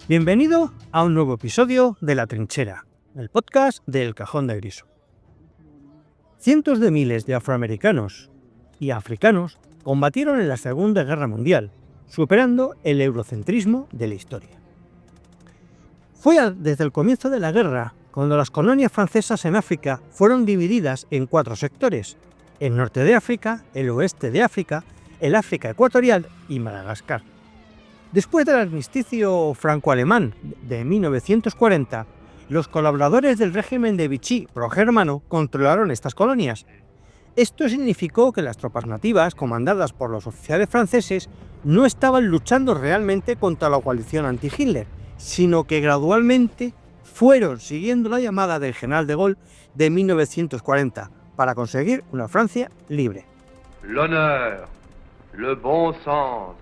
Bienvenido a un nuevo episodio de La Trinchera, el podcast del Cajón de Griso. Cientos de miles de afroamericanos y africanos combatieron en la Segunda Guerra Mundial, superando el eurocentrismo de la historia. Fue desde el comienzo de la guerra cuando las colonias francesas en África fueron divididas en 4 sectores: el norte de África, el oeste de África, el África ecuatorial y Madagascar. Después del armisticio franco-alemán de 1940, los colaboradores del régimen de Vichy progermano controlaron estas colonias. Esto significó que las tropas nativas, comandadas por los oficiales franceses, no estaban luchando realmente contra la coalición anti-Hitler, sino que gradualmente fueron siguiendo la llamada del general de Gaulle de 1940 para conseguir una Francia libre. L'honneur, le bon sens,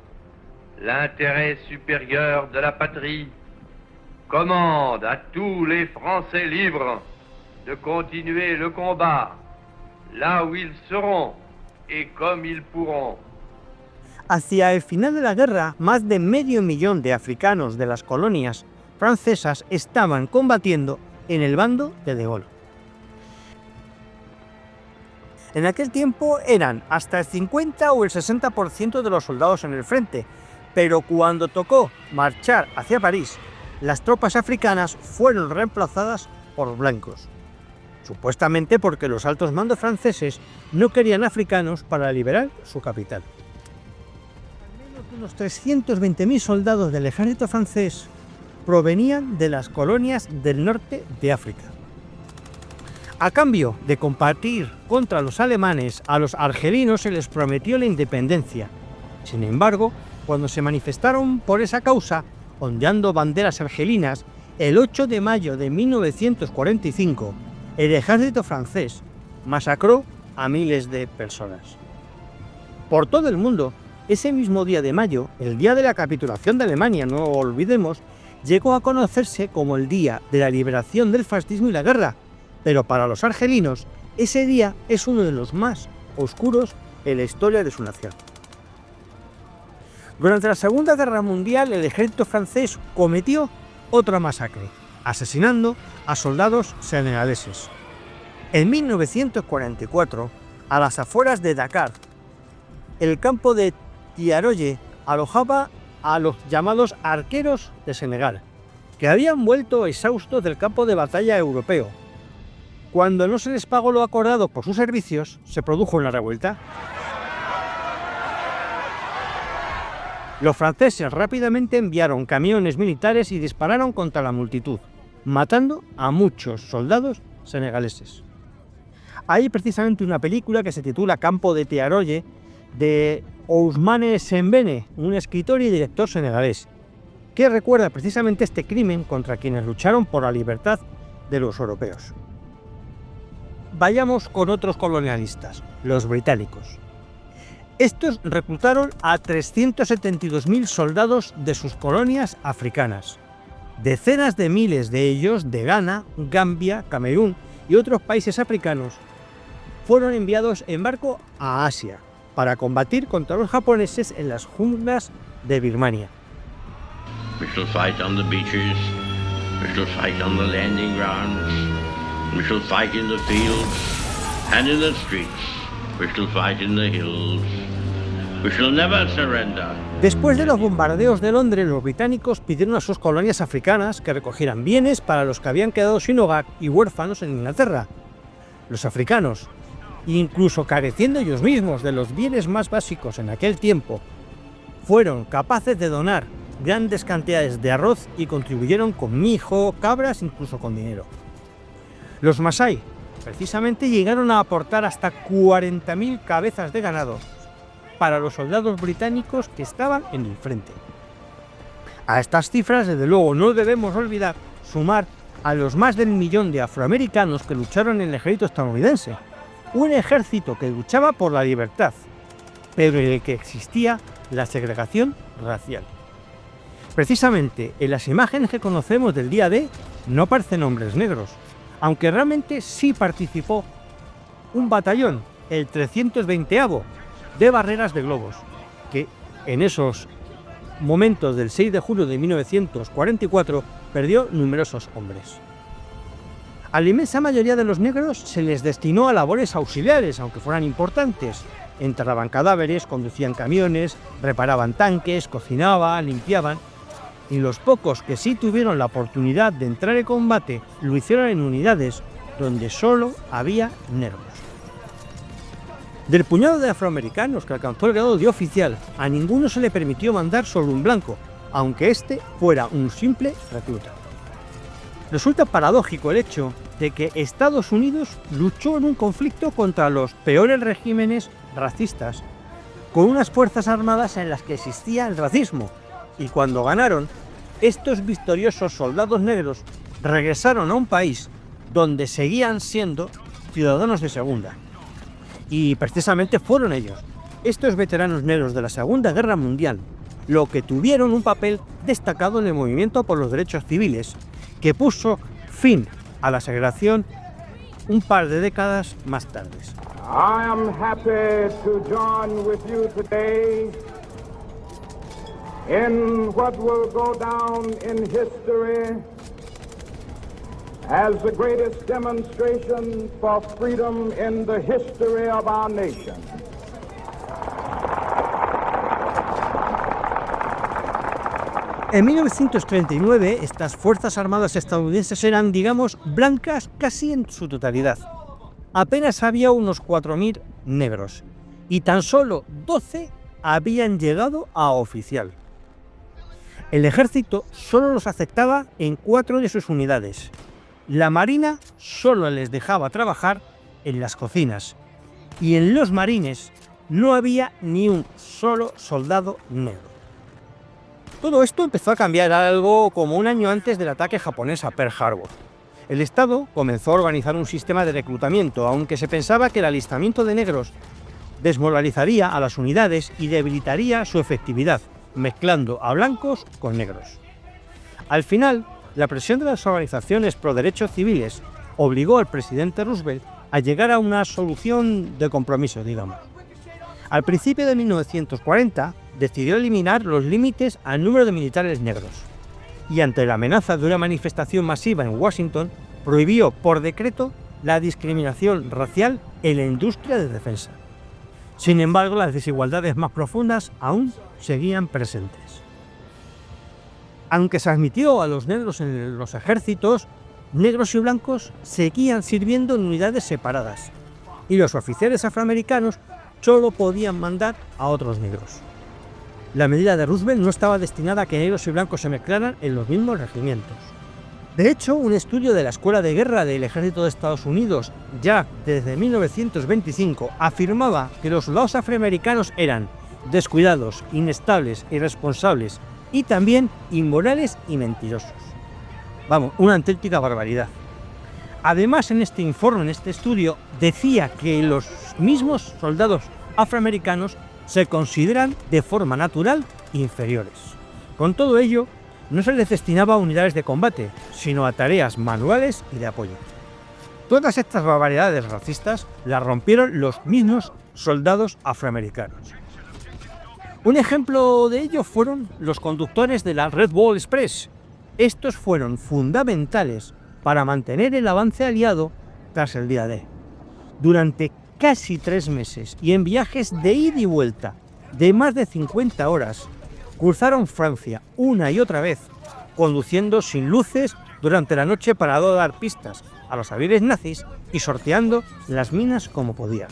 l'intérêt supérieur de la patrie commande à tous les Français libres de continuer le combat là où ils seront et comme ils pourront. Hacia el final de la guerra, más de 500.000 de africanos de las colonias francesas estaban combatiendo en el bando de Gaulle. En aquel tiempo eran hasta el 50 o el 60% de los soldados en el frente, pero cuando tocó marchar hacia París, las tropas africanas fueron reemplazadas por blancos, supuestamente porque los altos mandos franceses no querían africanos para liberar su capital. Al menos unos 320.000 soldados del ejército francés provenían de las colonias del norte de África. A cambio de combatir contra los alemanes, a los argelinos se les prometió la independencia. Sin embargo, cuando se manifestaron por esa causa, ondeando banderas argelinas, el 8 de mayo de 1945, el ejército francés masacró a miles de personas. Por todo el mundo, ese mismo día de mayo, el día de la capitulación de Alemania, no olvidemos, llegó a conocerse como el día de la liberación del fascismo y la guerra, pero para los argelinos, ese día es uno de los más oscuros en la historia de su nación. Durante la Segunda Guerra Mundial, el ejército francés cometió otra masacre, asesinando a soldados senegaleses. En 1944, a las afueras de Dakar, el campo de Tiaroye alojaba a los llamados arqueros de Senegal, que habían vuelto exhaustos del campo de batalla europeo. Cuando no se les pagó lo acordado por sus servicios, se produjo una revuelta. Los franceses rápidamente enviaron camiones militares y dispararon contra la multitud, matando a muchos soldados senegaleses. Hay precisamente una película que se titula Campo de Tiaroye, de Ousmane Sembene, un escritor y director senegalés, que recuerda precisamente este crimen contra quienes lucharon por la libertad de los europeos. Vayamos con otros colonialistas, los británicos. Estos reclutaron a 372.000 soldados de sus colonias africanas. Decenas de miles de ellos de Ghana, Gambia, Camerún y otros países africanos fueron enviados en barco a Asia para combatir contra los japoneses en las junglas de Birmania. We shall fight on the beaches, we shall fight on the landing grounds, we shall fight in the fields and in the streets, we shall fight in the hills, we shall never surrender. Después de los bombardeos de Londres, los británicos pidieron a sus colonias africanas que recogieran bienes para los que habían quedado sin hogar y huérfanos en Inglaterra. Los africanos, incluso careciendo ellos mismos de los bienes más básicos en aquel tiempo, fueron capaces de donar grandes cantidades de arroz y contribuyeron con mijo, cabras, incluso con dinero. Los masái, precisamente, llegaron a aportar hasta 40.000 cabezas de ganado para los soldados británicos que estaban en el frente. A estas cifras, desde luego, no debemos olvidar sumar a los más del 1 millón de afroamericanos que lucharon en el ejército estadounidense, un ejército que luchaba por la libertad, pero en el que existía la segregación racial. Precisamente en las imágenes que conocemos del día D no aparecen hombres negros, aunque realmente sí participó un batallón, el 320º, de barreras de globos, que en esos momentos del 6 de julio de 1944, perdió numerosos hombres. A la inmensa mayoría de los negros se les destinó a labores auxiliares, aunque fueran importantes. Enterraban cadáveres, conducían camiones, reparaban tanques, cocinaban, limpiaban. Y los pocos que sí tuvieron la oportunidad de entrar en combate lo hicieron en unidades donde solo había negros. Del puñado de afroamericanos que alcanzó el grado de oficial, a ninguno se le permitió mandar sobre un blanco, aunque este fuera un simple recluta. Resulta paradójico el hecho de que Estados Unidos luchó en un conflicto contra los peores regímenes racistas, con unas fuerzas armadas en las que existía el racismo, y cuando ganaron, estos victoriosos soldados negros regresaron a un país donde seguían siendo ciudadanos de segunda. Y precisamente fueron ellos, estos veteranos negros de la Segunda Guerra Mundial, lo que tuvieron un papel destacado en el movimiento por los derechos civiles, que puso fin a la segregación un par de décadas más tarde. I am happy to join with you today in what will go down in history as the greatest demonstration for freedom in the history of our nation. En 1939, estas Fuerzas Armadas estadounidenses eran, digamos, blancas casi en su totalidad. Apenas había unos 4.000 negros, y tan solo 12 habían llegado a oficial. El ejército solo los aceptaba en 4 de sus unidades. La Marina solo les dejaba trabajar en las cocinas, y en los marines no había ni un solo soldado negro. Todo esto empezó a cambiar algo como un año antes del ataque japonés a Pearl Harbor. El Estado comenzó a organizar un sistema de reclutamiento, aunque se pensaba que el alistamiento de negros desmoralizaría a las unidades y debilitaría su efectividad, mezclando a blancos con negros. Al final, la presión de las organizaciones pro derechos civiles obligó al presidente Roosevelt a llegar a una solución de compromiso, digamos. Al principio de 1940, decidió eliminar los límites al número de militares negros, y ante la amenaza de una manifestación masiva en Washington, prohibió por decreto la discriminación racial en la industria de defensa. Sin embargo, las desigualdades más profundas aún seguían presentes. Aunque se admitió a los negros en los ejércitos, negros y blancos seguían sirviendo en unidades separadas, y los oficiales afroamericanos solo podían mandar a otros negros. La medida de Roosevelt no estaba destinada a que negros y blancos se mezclaran en los mismos regimientos. De hecho, un estudio de la Escuela de Guerra del Ejército de Estados Unidos, ya desde 1925, afirmaba que los soldados afroamericanos eran descuidados, inestables, irresponsables y también inmorales y mentirosos. Vamos, una auténtica barbaridad. Además, en este informe, en este estudio, decía que los mismos soldados afroamericanos se consideran de forma natural inferiores. Con todo ello, no se les destinaba a unidades de combate, sino a tareas manuales y de apoyo. Todas estas barbaridades racistas las rompieron los mismos soldados afroamericanos. Un ejemplo de ello fueron los conductores de la Red Ball Express. Estos fueron fundamentales para mantener el avance aliado tras el día D. Durante casi 3 meses y en viajes de ida y vuelta de más de 50 horas, cruzaron Francia una y otra vez, conduciendo sin luces durante la noche para no dar pistas a los aviones nazis y sorteando las minas como podían.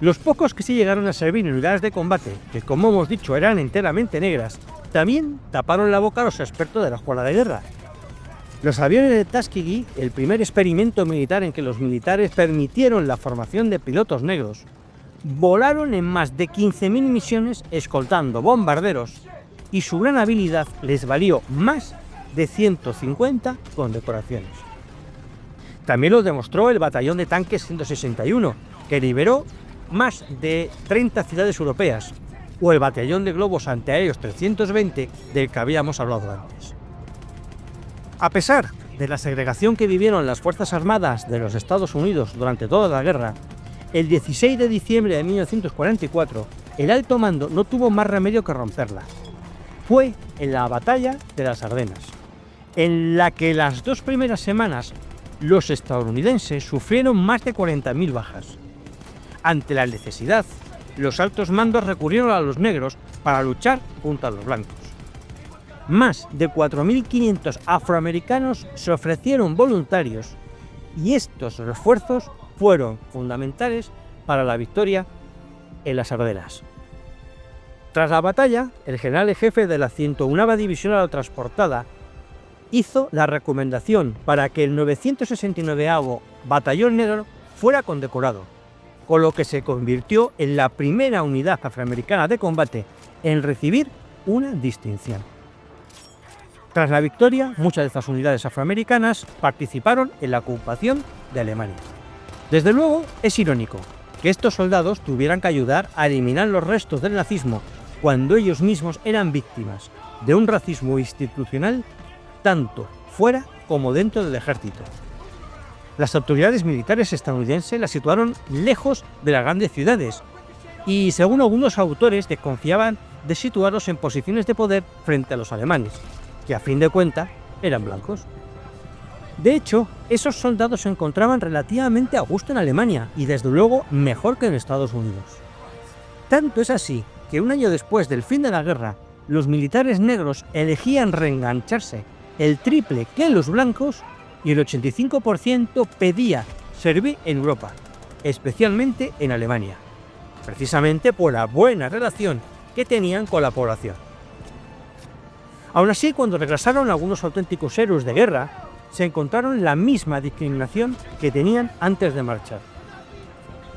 Los pocos que sí llegaron a servir en unidades de combate, que como hemos dicho eran enteramente negras, también taparon la boca a los expertos de la escuela de guerra. Los aviones de Tuskegee, el primer experimento militar en que los militares permitieron la formación de pilotos negros, volaron en más de 15.000 misiones escoltando bombarderos, y su gran habilidad les valió más de 150 condecoraciones. También lo demostró el batallón de tanques 161, que liberó más de 30 ciudades europeas, o el batallón de globos antiaéreos 320 del que habíamos hablado antes. A pesar de la segregación que vivieron las Fuerzas Armadas de los Estados Unidos durante toda la guerra, el 16 de diciembre de 1944, el alto mando no tuvo más remedio que romperla. Fue en la batalla de las Ardenas, en la que las 2 primeras semanas los estadounidenses sufrieron más de 40.000 bajas. Ante la necesidad, los altos mandos recurrieron a los negros para luchar junto a los blancos. Más de 4.500 afroamericanos se ofrecieron voluntarios y estos refuerzos fueron fundamentales para la victoria en las Ardenas. Tras la batalla, el general en jefe de la 101ª División Aerotransportada hizo la recomendación para que el 969º Batallón Negro fuera condecorado, con lo que se convirtió en la primera unidad afroamericana de combate en recibir una distinción. Tras la victoria, muchas de estas unidades afroamericanas participaron en la ocupación de Alemania. Desde luego, es irónico que estos soldados tuvieran que ayudar a eliminar los restos del nazismo cuando ellos mismos eran víctimas de un racismo institucional tanto fuera como dentro del ejército. Las autoridades militares estadounidenses las situaron lejos de las grandes ciudades y, según algunos autores, desconfiaban de situarlos en posiciones de poder frente a los alemanes, que a fin de cuentas eran blancos. De hecho, esos soldados se encontraban relativamente a gusto en Alemania y desde luego mejor que en Estados Unidos. Tanto es así que un año después del fin de la guerra, los militares negros elegían reengancharse el triple que los blancos y el 85% pedía servir en Europa, especialmente en Alemania, precisamente por la buena relación que tenían con la población. Aún así, cuando regresaron algunos auténticos héroes de guerra, se encontraron la misma discriminación que tenían antes de marchar.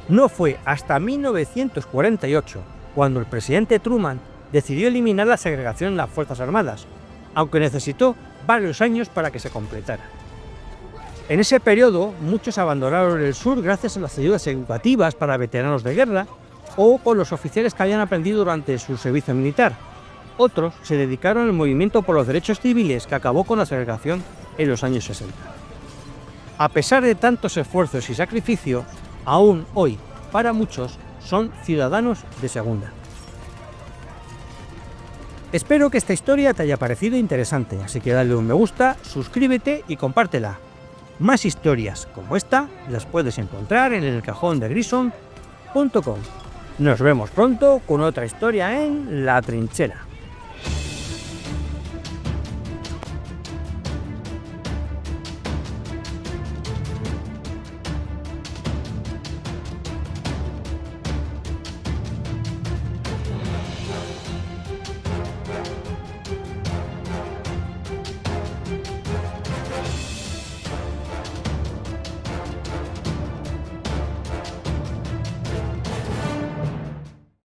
No fue hasta 1948 cuando el presidente Truman decidió eliminar la segregación en las Fuerzas Armadas, aunque necesitó varios años para que se completara. En ese periodo, muchos abandonaron el sur gracias a las ayudas educativas para veteranos de guerra o con los oficiales que habían aprendido durante su servicio militar. Otros se dedicaron al movimiento por los derechos civiles que acabó con la segregación en los años 60. A pesar de tantos esfuerzos y sacrificios, aún hoy, para muchos, son ciudadanos de segunda. Espero que esta historia te haya parecido interesante, así que dale un me gusta, suscríbete y compártela. Más historias como esta las puedes encontrar en elcajondegrissom.com. Nos vemos pronto con otra historia en La Trinchera.